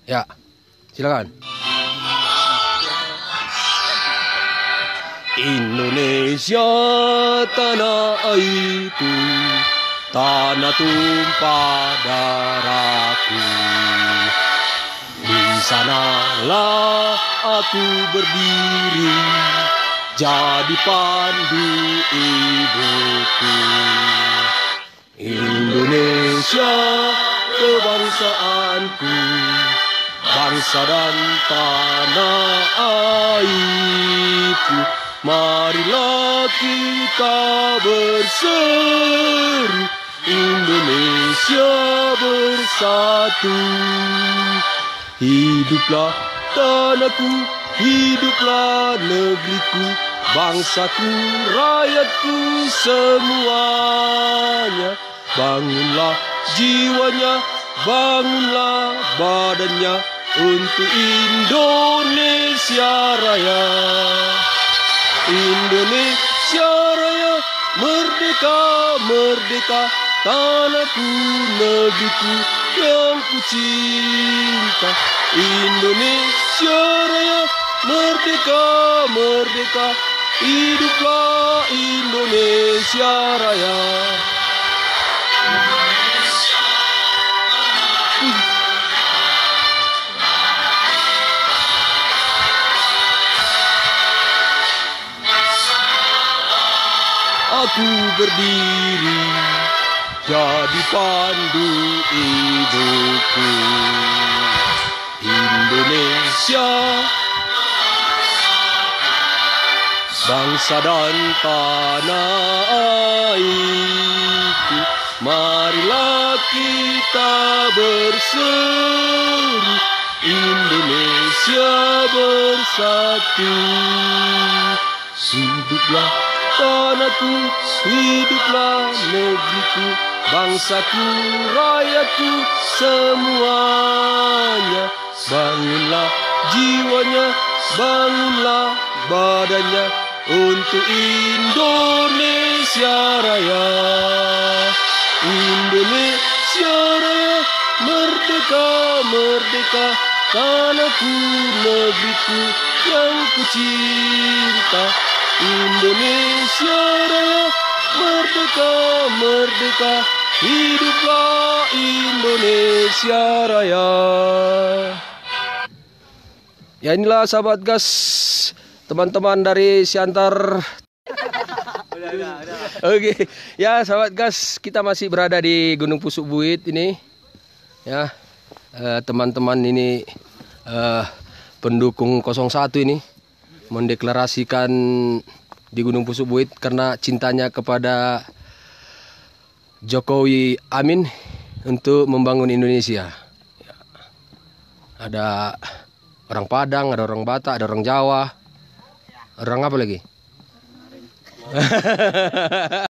Ya, silakan. Indonesia tanah airku, tanah tumpah darahku. Di sanalah aku berdiri, jadi pandu ibuku. Indonesia kebangsaanku, bangsa dan tanah airku. Marilah kita berseru, Indonesia bersatu. Hiduplah tanahku, hiduplah negeriku, bangsaku, rakyatku semuanya. Bangunlah jiwanya, bangunlah badannya untuk Indonesia Raya. Indonesia Raya, merdeka, merdeka, tanahku, negeriku yang ku cinta. Indonesia Raya, merdeka, merdeka, hiduplah Indonesia Raya. Aku berdiri, jadi pandu ibuku. Indonesia, bangsa dan tanah airku. Marilah kita berseru, Indonesia bersatu. Hiduplah tanahku, hiduplah negeriku, bangsaku, rakyatku semuanya. Bangunlah jiwanya, bangunlah badannya untuk Indonesia Raya. Indonesia Raya, merdeka, merdeka, tanahku, negeriku yang ku cinta. Indonesia Raya, merdeka, merdeka, hiduplah Indonesia Raya. Ya, inilah sahabat gas, teman-teman dari Siantar. Oke, ya sahabat gas, kita masih berada di Gunung Pusuk Buit ini. Ya, teman-teman ini pendukung 01 ini mendeklarasikan di Gunung Pusuk Buit karena cintanya kepada Jokowi Amin untuk membangun Indonesia. Ya. Ada orang Padang, ada orang Batak, ada orang Jawa, orang apa lagi?